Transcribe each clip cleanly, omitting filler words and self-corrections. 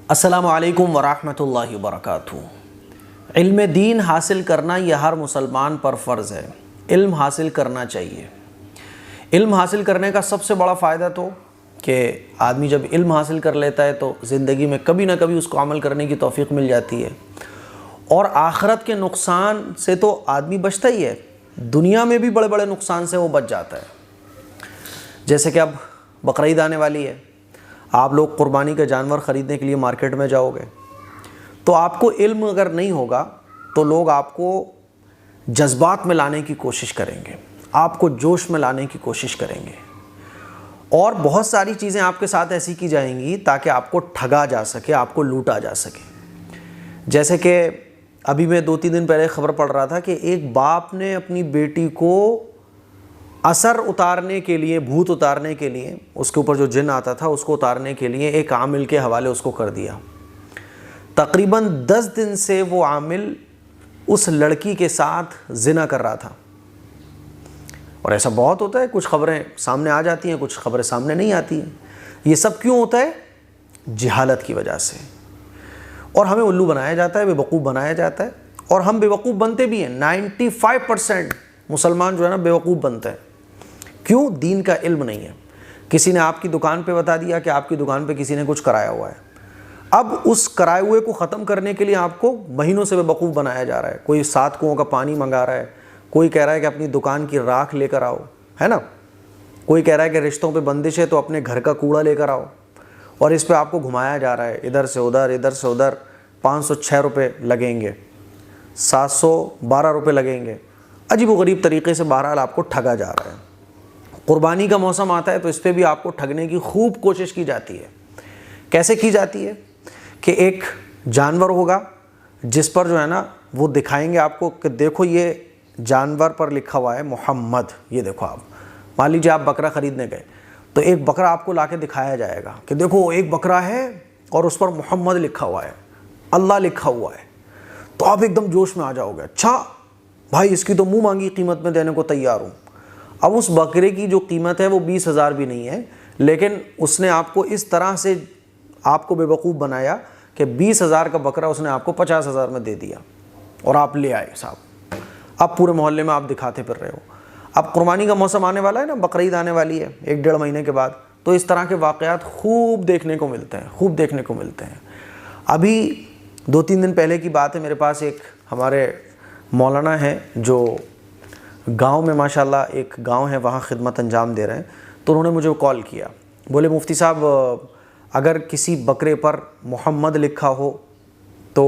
السلام علیکم ورحمۃ اللہ وبرکاتہ۔ علم دین حاصل کرنا یہ ہر مسلمان پر فرض ہے۔ علم حاصل کرنا چاہیے۔ علم حاصل کرنے کا سب سے بڑا فائدہ تو کہ آدمی جب علم حاصل کر لیتا ہے تو زندگی میں کبھی نہ کبھی اس کو عمل کرنے کی توفیق مل جاتی ہے، اور آخرت کے نقصان سے تو آدمی بچتا ہی ہے، دنیا میں بھی بڑے بڑے نقصان سے وہ بچ جاتا ہے۔ جیسے کہ اب بقرعید آنے والی ہے، آپ لوگ قربانی کا جانور خریدنے کے لیے مارکیٹ میں جاؤ گے تو آپ کو علم اگر نہیں ہوگا تو لوگ آپ کو جذبات میں لانے کی کوشش کریں گے، آپ کو جوش میں لانے کی کوشش کریں گے، اور بہت ساری چیزیں آپ کے ساتھ ایسی کی جائیں گی تاکہ آپ کو ٹھگا جا سکے، آپ کو لوٹا جا سکے۔ جیسے کہ ابھی میں 2-3 دن پہلے خبر پڑھ رہا تھا کہ ایک باپ نے اپنی بیٹی کو اثر اتارنے کے لیے، بھوت اتارنے کے لیے، اس کے اوپر جو جن آتا تھا اس کو اتارنے کے لیے ایک عامل کے حوالے اس کو کر دیا۔ تقریباً 10 دن سے وہ عامل اس لڑکی کے ساتھ زنا کر رہا تھا، اور ایسا بہت ہوتا ہے، کچھ خبریں سامنے آ جاتی ہیں، کچھ خبریں سامنے نہیں آتی ہیں۔ یہ سب کیوں ہوتا ہے؟ جہالت کی وجہ سے، اور ہمیں الو بنایا جاتا ہے، بے وقوف بنایا جاتا ہے، اور ہم بے وقوف بنتے بھی ہیں۔ 95% مسلمان جو ہے نا بے وقوف بنتے ہیں۔ کیوں؟ دین کا علم نہیں ہے۔ کسی نے آپ کی دکان پہ بتا دیا کہ آپ کی دکان پہ کسی نے کچھ کرایا ہوا ہے، اب اس کرائے ہوئے کو ختم کرنے کے لیے آپ کو مہینوں سے بے وقوف بنایا جا رہا ہے۔ کوئی 7 کنووں کا پانی منگا رہا ہے، کوئی کہہ رہا ہے کہ اپنی دکان کی راکھ لے کر آؤ، ہے نا، کوئی کہہ رہا ہے کہ رشتوں پہ بندش ہے تو اپنے گھر کا کوڑا لے کر آؤ، اور اس پہ آپ کو گھمایا جا رہا ہے، ادھر سے ادھر، ادھر سے ادھر۔ 506 روپے لگیں گے، 712 روپے لگیں گے، عجیب و غریب طریقے سے بہرحال آپ کو ٹھگا جا رہا ہے۔ قربانی کا موسم آتا ہے تو اس پہ بھی آپ کو ٹھگنے کی خوب کوشش کی جاتی ہے۔ کیسے کی جاتی ہے؟ کہ ایک جانور ہوگا جس پر جو ہے نا وہ دکھائیں گے آپ کو کہ دیکھو یہ جانور پر لکھا ہوا ہے محمد، یہ دیکھو۔ آپ مان لیجیے آپ بکرا خریدنے گئے تو ایک بکرا آپ کو لا کے دکھایا جائے گا کہ دیکھو ایک بکرا ہے اور اس پر محمد لکھا ہوا ہے، اللہ لکھا ہوا ہے، تو آپ ایک دم جوش میں آ جاؤ گے، اچھا بھائی اس کی تو منہ مانگی قیمت میں دینے کو تیار ہوں۔ اب اس بکرے کی جو قیمت ہے وہ 20,000 بھی نہیں ہے، لیکن اس نے آپ کو اس طرح سے آپ کو بے وقوف بنایا کہ 20,000 کا بکرا اس نے آپ کو 50,000 میں دے دیا، اور آپ لے آئے صاحب۔ اب پورے محلے میں آپ دکھاتے پھر رہے ہو۔ اب قربانی کا موسم آنے والا ہے نا، بقرعید آنے والی ہے 1-1.5 مہینے کے بعد، تو اس طرح کے واقعات خوب دیکھنے کو ملتے ہیں، خوب دیکھنے کو ملتے ہیں۔ ابھی 2-3 دن پہلے کی بات ہے، میرے پاس ایک ہمارے مولانا ہیں جو گاؤں میں ماشاءاللہ ایک گاؤں ہے وہاں خدمت انجام دے رہے ہیں، تو انہوں نے مجھے کال کیا، بولے مفتی صاحب اگر کسی بکرے پر محمد لکھا ہو تو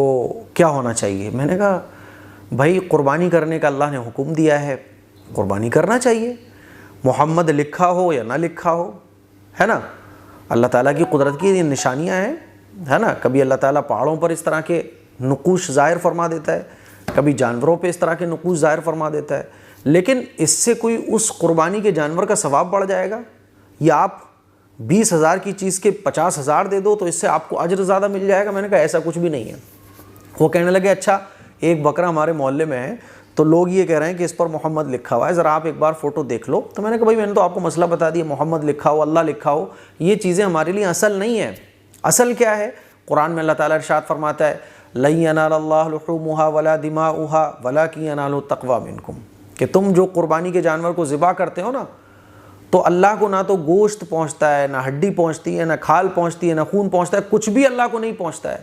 کیا ہونا چاہیے؟ میں نے کہا بھائی قربانی کرنے کا اللہ نے حکم دیا ہے، قربانی کرنا چاہیے، محمد لکھا ہو یا نہ لکھا ہو، ہے نا، اللہ تعالیٰ کی قدرت کی یہ نشانیاں ہیں، ہے نا۔ کبھی اللہ تعالیٰ پہاڑوں پر اس طرح کے نقوش ظاہر فرما دیتا ہے، کبھی جانوروں پہ اس طرح کے نقوش ظاہر فرما دیتا ہے، لیکن اس سے کوئی اس قربانی کے جانور کا ثواب بڑھ جائے گا؟ یا آپ 20,000 کی چیز کے 50,000 دے دو تو اس سے آپ کو اجر زیادہ مل جائے گا؟ میں نے کہا ایسا کچھ بھی نہیں ہے۔ وہ کہنے لگے اچھا ایک بکرا ہمارے محلے میں ہے تو لوگ یہ کہہ رہے ہیں کہ اس پر محمد لکھا ہوا ہے، ذرا آپ ایک بار فوٹو دیکھ لو۔ تو میں نے کہا بھائی میں نے تو آپ کو مسئلہ بتا دیا، محمد لکھا ہو، اللہ لکھا ہو، یہ چیزیں ہمارے لیے اصل نہیں ہے۔ اصل کیا ہے؟ قرآن میں اللہ تعالیٰ ارشاد فرماتا ہے لَن يَنَالَ اللَّهُ لُحُومُهَا وَلَا دِمَاؤُهَا وَلَٰكِن يَنَالُهُ التَّقْوَىٰ مِنكُمْ، کہ تم جو قربانی کے جانور کو ذبح کرتے ہو نا، تو اللہ کو نہ تو گوشت پہنچتا ہے، نہ ہڈی پہنچتی ہے، نہ کھال پہنچتی ہے، نہ خون پہنچتا ہے، کچھ بھی اللہ کو نہیں پہنچتا ہے۔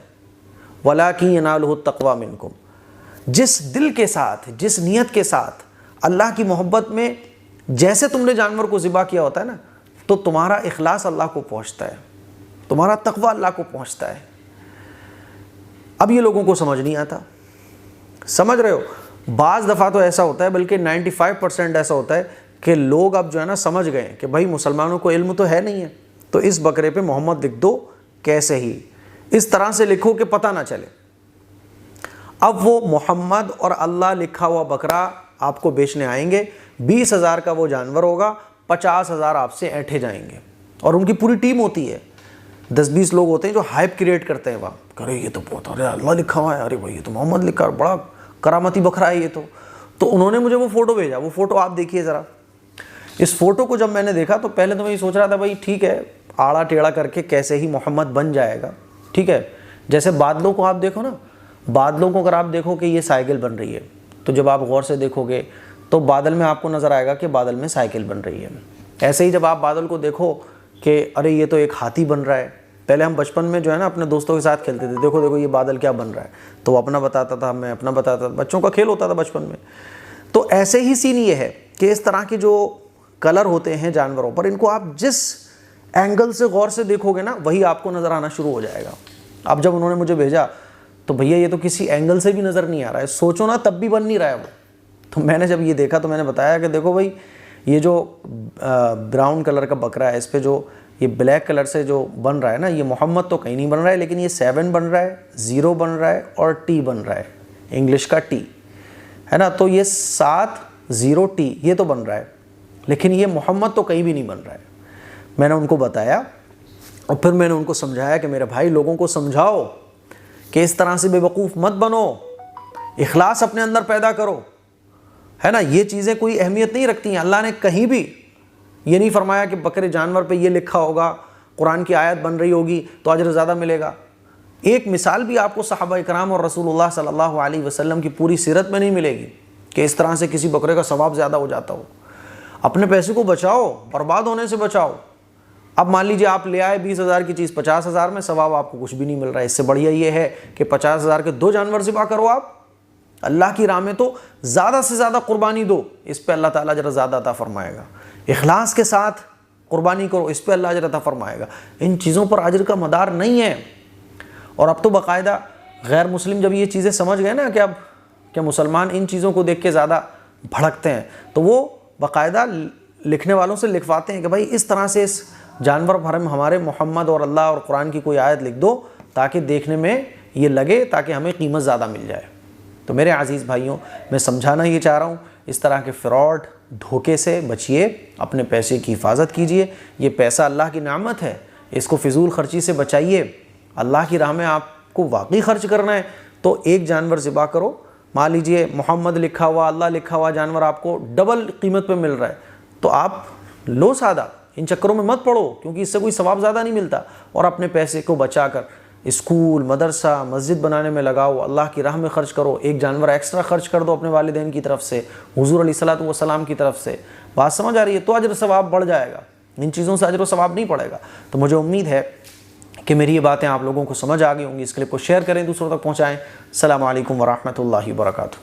وَلَٰكِن يَنَالُهُ التَّقْوَىٰ مِنكُمْ، جس دل کے ساتھ، جس نیت کے ساتھ اللہ کی محبت میں جیسے تم نے جانور کو ذبح کیا ہوتا ہے نا، تو تمہارا اخلاص اللہ کو پہنچتا ہے، تمہارا تقویٰ اللہ کو پہنچتا ہے۔ اب یہ لوگوں کو سمجھ نہیں آتا، سمجھ رہے ہو؟ بعض دفعہ تو ایسا ہوتا ہے، بلکہ 95% ایسا ہوتا ہے کہ لوگ اب جو ہے نا سمجھ گئے کہ بھائی مسلمانوں کو علم تو ہے نہیں ہے، تو اس بکرے پہ محمد لکھ دو، کیسے ہی اس طرح سے لکھو کہ پتہ نہ چلے۔ اب وہ محمد اور اللہ لکھا ہوا بکرا آپ کو بیچنے آئیں گے، 20,000 کا وہ جانور ہوگا، 50,000 آپ سے ایٹھے جائیں گے، اور ان کی پوری ٹیم ہوتی ہے، 10-20 لوگ ہوتے ہیں جو ہائپ کریٹ کرتے ہیں، وہاں ارے یہ تو بہت، ارے اللہ لکھا ہوا ہے، ارے بھائی یہ تو محمد لکھا ہے، بڑا کرامتی بکرا ہے یہ تو انہوں نے مجھے وہ فوٹو بھیجا، وہ فوٹو آپ دیکھیے ذرا۔ اس فوٹو کو جب میں نے دیکھا تو پہلے تو میں یہ سوچ رہا تھا بھائی ٹھیک ہے آڑا ٹیڑھا کر کے کیسے ہی محمد بن جائے گا، ٹھیک ہے، جیسے بادلوں کو آپ دیکھو نا، بادلوں کو اگر آپ دیکھو کہ یہ سائیکل بن رہی ہے، تو جب آپ غور سے دیکھو گے تو بادل میں آپ کو نظر آئے گا کہ بادل میں سائیکل بن رہی ہے۔ ایسے ہی جب آپ بادل کو دیکھو کہ ارے یہ تو ایک ہاتھی بن رہا ہے، پہلے ہم بچپن میں جو ہے نا اپنے دوستوں کے ساتھ کھیلتے تھے، دیکھو دیکھو یہ بادل کیا بن رہا ہے، تو وہ اپنا بتاتا تھا، میں اپنا بتاتا تھا، بچوں کا کھیل ہوتا تھا بچپن میں۔ تو ایسے ہی سین یہ ہے کہ اس طرح کے جو کلر ہوتے ہیں جانوروں پر، ان کو آپ جس اینگل سے غور سے دیکھو گے نا وہی آپ کو نظر آنا شروع ہو جائے گا۔ اب جب انہوں نے مجھے بھیجا تو بھیا یہ تو کسی اینگل سے بھی نظر نہیں آ رہا ہے، سوچو نا تب بھی بن نہیں رہا ہے وہ۔ تو میں نے جب یہ دیکھا تو میں نے بتایا کہ دیکھو بھائی یہ جو براؤن کلر کا بکرا ہے، اس پہ جو یہ بلیک کلر سے جو بن رہا ہے نا، یہ محمد تو کہیں نہیں بن رہا ہے، لیکن یہ 7 بن رہا ہے، 0 بن رہا ہے اور T بن رہا ہے، انگلش کا T ہے نا، تو یہ 7-0-T یہ تو بن رہا ہے، لیکن یہ محمد تو کہیں بھی نہیں بن رہا ہے۔ میں نے ان کو بتایا اور پھر میں نے ان کو سمجھایا کہ میرے بھائی لوگوں کو سمجھاؤ کہ اس طرح سے بے وقوف مت بنو، اخلاص اپنے اندر پیدا کرو، ہے نا، یہ چیزیں کوئی اہمیت نہیں رکھتی ہیں۔ اللہ نے کہیں بھی یہ نہیں فرمایا کہ بکرے جانور پہ یہ لکھا ہوگا، قرآن کی آیت بن رہی ہوگی تو اجر زیادہ ملے گا۔ ایک مثال بھی آپ کو صحابہ کرام اور رسول اللہ صلی اللہ علیہ وسلم کی پوری سیرت میں نہیں ملے گی کہ اس طرح سے کسی بکرے کا ثواب زیادہ ہو جاتا ہو۔ اپنے پیسے کو بچاؤ، برباد ہونے سے بچاؤ۔ اب مان لیجیے آپ لے آئے 20,000 کی چیز 50,000 میں، ثواب آپ کو کچھ بھی نہیں مل رہا ہے۔ اس سے بڑھیا یہ ہے کہ 50,000 کے 2 جانور ذبح کرو آپ اللہ کی راہ میں، تو زیادہ سے زیادہ قربانی دو، اس پہ اللہ تعالیٰ اجر زیادہ عطا فرمائے گا۔ اخلاص کے ساتھ قربانی کرو، اس پہ اللہ اجر عطا فرمائے گا۔ ان چیزوں پر اجر کا مدار نہیں ہے۔ اور اب تو باقاعدہ غیر مسلم جب یہ چیزیں سمجھ گئے نا کہ اب کہ مسلمان ان چیزوں کو دیکھ کے زیادہ بھڑکتے ہیں، تو وہ باقاعدہ لکھنے والوں سے لکھواتے ہیں کہ بھائی اس طرح سے اس جانور پر ہمارے محمد اور اللہ اور قرآن کی کوئی آیت لکھ دو تاکہ دیکھنے میں یہ لگے، تاکہ ہمیں قیمت زیادہ مل جائے۔ تو میرے عزیز بھائیوں، میں سمجھانا یہ چاہ رہا ہوں، اس طرح کے فراڈ دھوکے سے بچیے، اپنے پیسے کی حفاظت کیجیے۔ یہ پیسہ اللہ کی نعمت ہے، اس کو فضول خرچی سے بچائیے۔ اللہ کی راہ میں آپ کو واقعی خرچ کرنا ہے تو ایک جانور ذبح کرو، مان لیجئے محمد لکھا ہوا، اللہ لکھا ہوا جانور آپ کو ڈبل قیمت پہ مل رہا ہے، تو آپ لو سادہ، ان چکروں میں مت پڑو، کیونکہ اس سے کوئی ثواب زیادہ نہیں ملتا۔ اور اپنے پیسے کو بچا کر اسکول، مدرسہ، مسجد بنانے میں لگاؤ، اللہ کی راہ میں خرچ کرو، ایک جانور ایکسٹرا خرچ کر دو اپنے والدین کی طرف سے، حضور علیہ الصلوۃ والسلام کی طرف سے۔ بات سمجھ آ رہی ہے؟ تو اجر ثواب بڑھ جائے گا، ان چیزوں سے اجر و ثواب نہیں پڑے گا۔ تو مجھے امید ہے کہ میری یہ باتیں آپ لوگوں کو سمجھ آ گئی ہوں گی۔ اس کلپ کو شیئر کریں، دوسروں تک پہنچائیں۔ السلام علیکم ورحمۃ اللہ وبرکاتہ۔